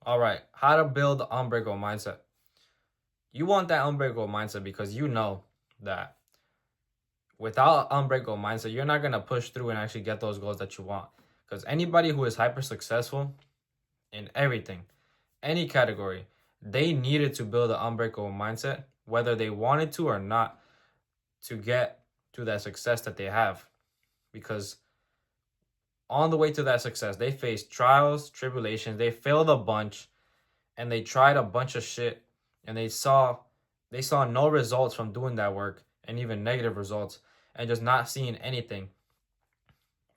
All right, how to build the unbreakable mindset. You want that unbreakable mindset because you know that without unbreakable mindset, you're not gonna push through and actually get those goals that you want. Because anybody who is hyper successful in everything, any category, they needed to build an unbreakable mindset, whether they wanted to or not, to get to that success that they have. Because on the way to that success, they faced trials, tribulations, they failed a bunch, and they tried a bunch of shit, and they saw no results from doing that work, and even negative results, and just not seeing anything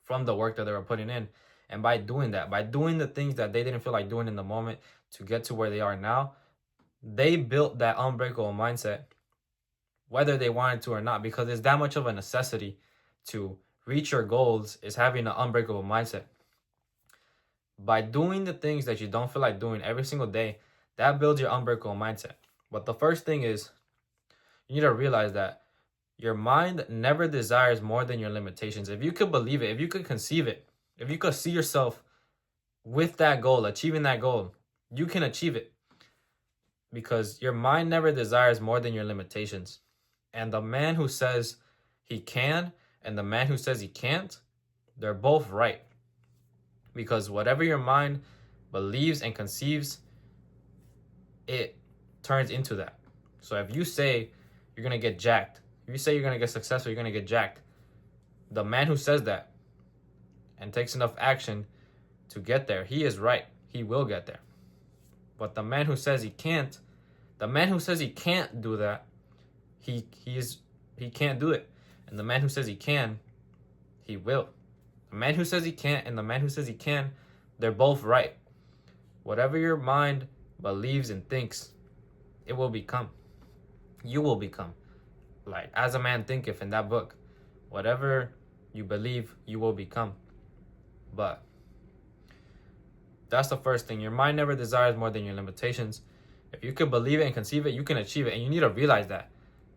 from the work that they were putting in. And by doing that, by doing the things that they didn't feel like doing in the moment to get to where they are now, they built that unbreakable mindset, whether they wanted to or not, because it's that much of a necessity to reach your goals is having an unbreakable mindset. By doing the things that you don't feel like doing every single day, that builds your unbreakable mindset. But the first thing is you need to realize that your mind never desires more than your limitations. If you could believe it, if you could conceive it, if you could see yourself with that goal, achieving that goal, you can achieve it because your mind never desires more than your limitations. And the man who says he can and the man who says he can't, they're both right. Because whatever your mind believes and conceives, it turns into that. So if you say you're going to get jacked, if you say you're going to get successful, you're going to get jacked, the man who says that and takes enough action to get there, he is right. He will get there. But the man who says he can't, the man who says he can't do that, he can't do it. And the man who says he can, he will. The man who says he can't and the man who says he can, they're both right. Whatever your mind believes and thinks, it will become. You will become. Like, as a man thinketh in that book, whatever you believe, you will become. But that's the first thing. Your mind never desires more than your limitations. If you could believe it and conceive it, you can achieve it. And you need to realize that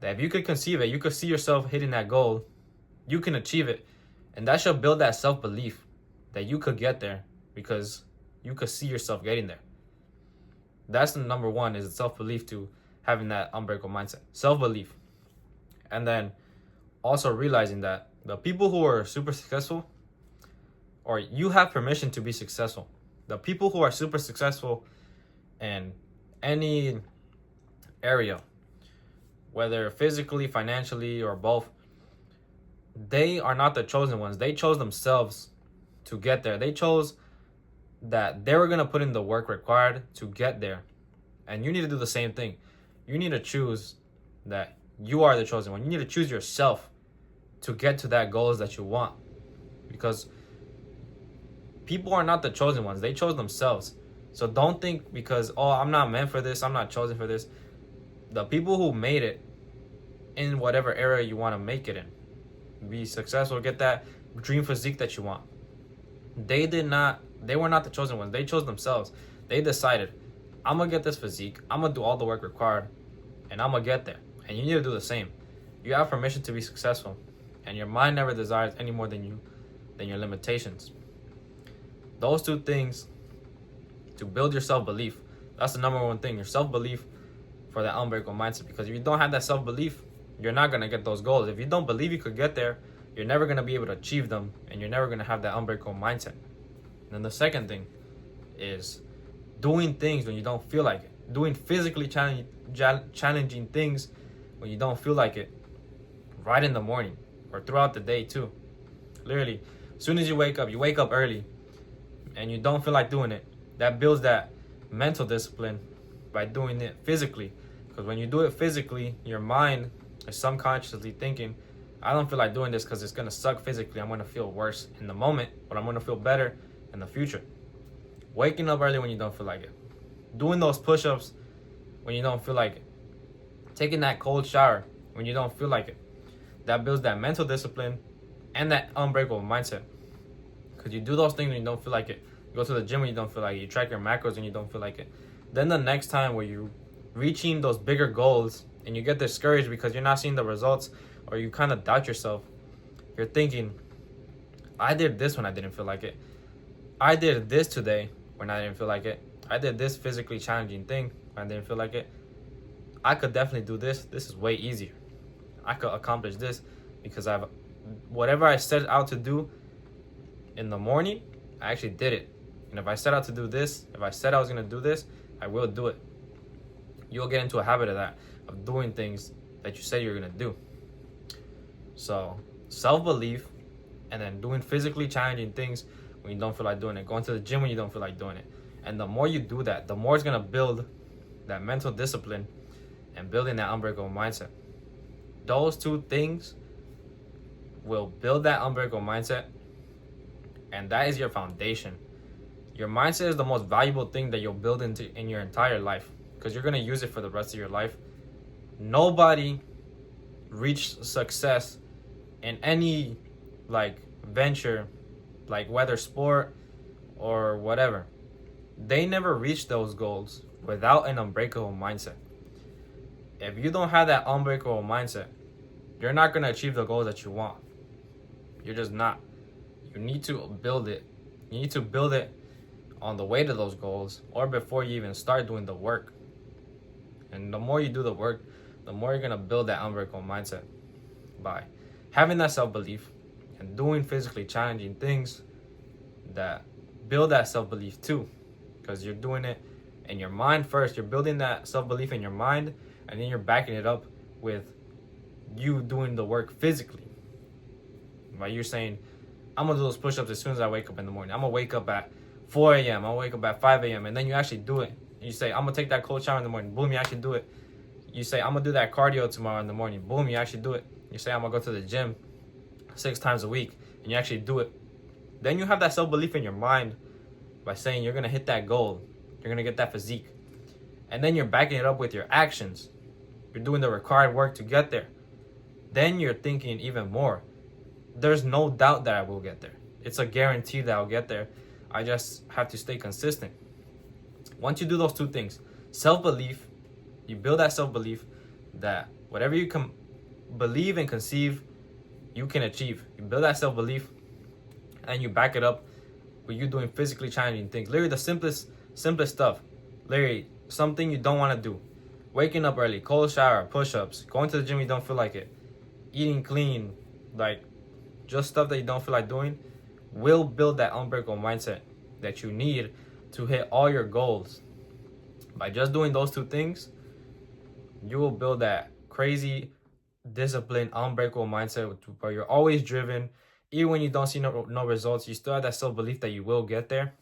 if you could conceive it, you could see yourself hitting that goal, you can achieve it. And that should build that self-belief that you could get there because you could see yourself getting there. That's the number one, is self-belief to having that unbreakable mindset. Self-belief. And then also realizing that the people who are super successful, or you have permission to be successful. The people who are super successful in any area, whether physically, financially, or both, they are not the chosen ones. They chose themselves to get there. They chose that they were going to put in the work required to get there. And you need to do the same thing. You need to choose that you are the chosen one. You need to choose yourself to get to that goals that you want. Because people are not the chosen ones. They chose themselves. So don't think because, oh, I'm not meant for this, I'm not chosen for this. The people who made it in whatever area you want to make it in, be successful, get that dream physique that you want. They were not the chosen ones. They chose themselves. They decided, I'm going to get this physique. I'm going to do all the work required and I'm going to get there. And you need to do the same. You have permission to be successful and your mind never desires any more than your limitations. Those two things to build your self-belief. That's the number one thing, your self-belief for that unbreakable mindset. Because if you don't have that self-belief, you're not going to get those goals. If you don't believe you could get there, you're never going to be able to achieve them, and you're never going to have that unbreakable mindset. And then the second thing is doing things when you don't feel like it. Doing physically challenging things when you don't feel like it, right in the morning or throughout the day too. Literally, as soon as you wake up early, and you don't feel like doing it, that builds that mental discipline by doing it physically. Because when you do it physically, your mind is subconsciously thinking, I don't feel like doing this because it's going to suck physically. I'm going to feel worse in the moment, but I'm going to feel better in the future. Waking up early when you don't feel like it. Doing those push-ups when you don't feel like it. Taking that cold shower when you don't feel like it. That builds that mental discipline and that unbreakable mindset. Because you do those things when you don't feel like it. You go to the gym when you don't feel like it. You track your macros when you don't feel like it. Then the next time where you're reaching those bigger goals and you get discouraged because you're not seeing the results, or you kind of doubt yourself, you're thinking, I did this when I didn't feel like it. I did this today when I didn't feel like it. I did this physically challenging thing. I didn't feel like it. I could definitely do this. This is way easier. I could accomplish this because I've whatever I set out to do in the morning, I actually did it. And if I set out to do this, if I said I was gonna do this, I will do it. You'll get into a habit of that, of doing things that you say you're gonna do. So self-belief, and then doing physically challenging things when you don't feel like doing it. Going to the gym when you don't feel like doing it. And the more you do that, the more it's gonna build that mental discipline and building that unbreakable mindset. Those two things will build that unbreakable mindset, and that is your foundation. Your mindset is the most valuable thing that you'll build into in your entire life, because you're gonna use it for the rest of your life. Nobody reached success in any venture, like whether sport or whatever. They never reached those goals without an unbreakable mindset. If you don't have that unbreakable mindset, you're not gonna achieve the goals that you want. You're just not. You need to build it. You need to build it on the way to those goals, or before you even start doing the work. And the more you do the work, the more you're gonna build that unbreakable mindset by having that self-belief and doing physically challenging things that build that self-belief too, because you're doing it in your mind first. You're building that self-belief in your mind, and then you're backing it up with you doing the work physically. Right? You're saying, I'm gonna do those push-ups as soon as I wake up in the morning. I'm gonna wake up at 4 a.m. I'm gonna wake up at 5 a.m. And then you actually do it. You say, I'm gonna take that cold shower in the morning. Boom, you actually do it. You say, I'm gonna do that cardio tomorrow in the morning. Boom, you actually do it. You say, I'm gonna go to the gym 6 times a week, and you actually do it. Then you have that self-belief in your mind by saying you're gonna hit that goal. You're gonna get that physique. And then you're backing it up with your actions. You're doing the required work to get there. Then you're thinking even more. There's no doubt that I will get there. It's a guarantee that I'll get there. I just have to stay consistent. Once you do those two things, self-belief, you build that self-belief that whatever you can believe and conceive, you can achieve. You build that self-belief, and you back it up with you doing physically challenging things. Literally the simplest stuff. Literally something you don't want to do. Waking up early, cold shower, push-ups, going to the gym you don't feel like it, eating clean, just stuff that you don't feel like doing, will build that unbreakable mindset that you need to hit all your goals. By just doing those two things, you will build that crazy, disciplined, unbreakable mindset where you're always driven. Even when you don't see no results, you still have that self-belief that you will get there.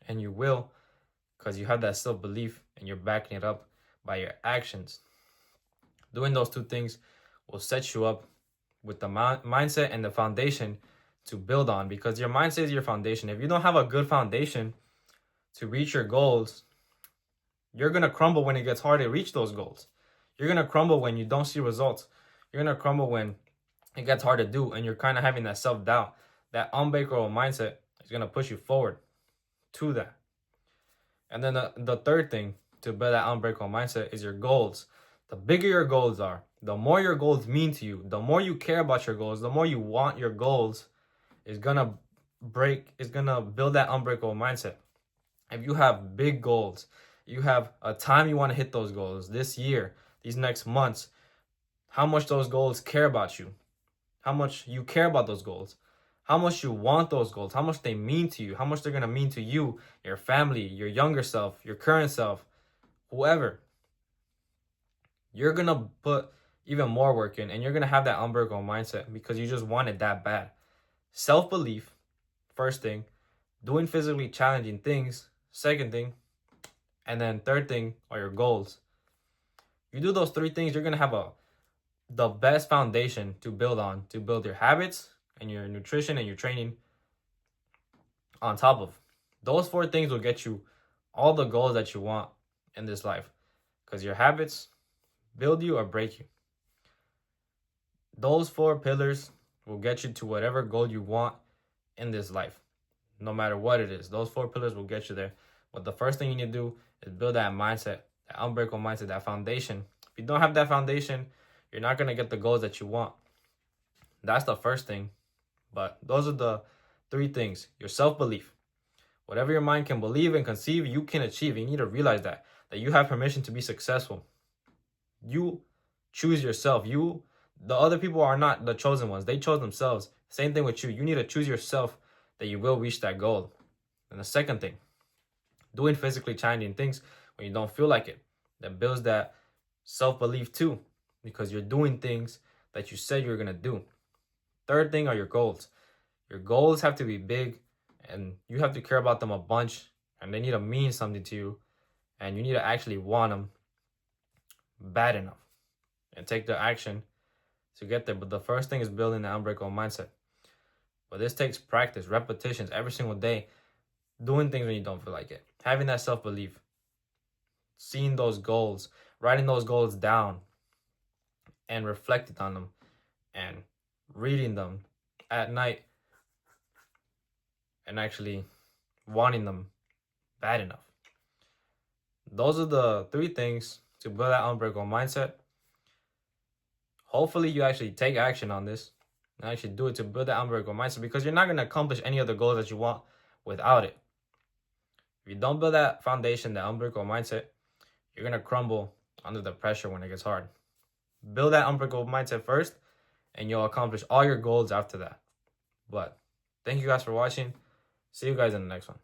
And you will, because you have that self-belief and you're backing it up by your actions. Doing those two things will set you up with the mindset and the foundation to build on, because your mindset is your foundation. If you don't have a good foundation to reach your goals, you're going to crumble when it gets hard to reach those goals. You're going to crumble when you don't see results. You're going to crumble when it gets hard to do, and you're kind of having that self-doubt. That unbreakable mindset is going to push you forward to that. And then the third thing to build that unbreakable mindset is your goals. The bigger your goals are, the more your goals mean to you, the more you care about your goals, the more you want your goals, is gonna build that unbreakable mindset. If you have big goals, you have a time you want to hit those goals this year, these next months, how much those goals care about you, how much you care about those goals, how much you want those goals, how much they mean to you, how much they're gonna mean to you, your family, your younger self, your current self, whoever. You're gonna put even more work in, and you're gonna have that unbreakable mindset because you just want it that bad. Self-belief, first thing. Doing physically challenging things, second thing. And then third thing are your goals. You do those three things, you're gonna have the best foundation to build on, to build your habits and your nutrition and your training on top of. Those 4 things will get you all the goals that you want in this life, because your habits build you or break you. Those 4 pillars will get you to whatever goal you want in this life, no matter what it is. Those 4 pillars will get you there. But the first thing you need to do is build that mindset, that unbreakable mindset, that foundation. If you don't have that foundation, you're not going to get the goals that you want. That's the first thing. But those are the 3 things. Your self-belief. Whatever your mind can believe and conceive, you can achieve. You need to realize that you have permission to be successful. You choose yourself. The other people are not the chosen ones. They chose themselves. Same thing with you. You need to choose yourself that you will reach that goal. And the second thing, doing physically challenging things when you don't feel like it, that builds that self-belief too, because you're doing things that you said you're going to do. Third thing are your goals. Your goals have to be big, and you have to care about them a bunch, and they need to mean something to you, and you need to actually want them bad enough and take the action to get there. But the first thing is building the unbreakable mindset. But this takes practice, repetitions every single day, doing things when you don't feel like it, having that self-belief, seeing those goals, writing those goals down, and reflecting on them, and reading them at night, and actually wanting them bad enough. Those are the 3 things to build that unbreakable mindset. Hopefully you actually take action on this and actually do it to build that unbreakable mindset, because you're not going to accomplish any of the goals that you want without it. If you don't build that foundation, that unbreakable mindset, you're going to crumble under the pressure when it gets hard. Build that unbreakable mindset first, and you'll accomplish all your goals after that. But thank you guys for watching. See you guys in the next one.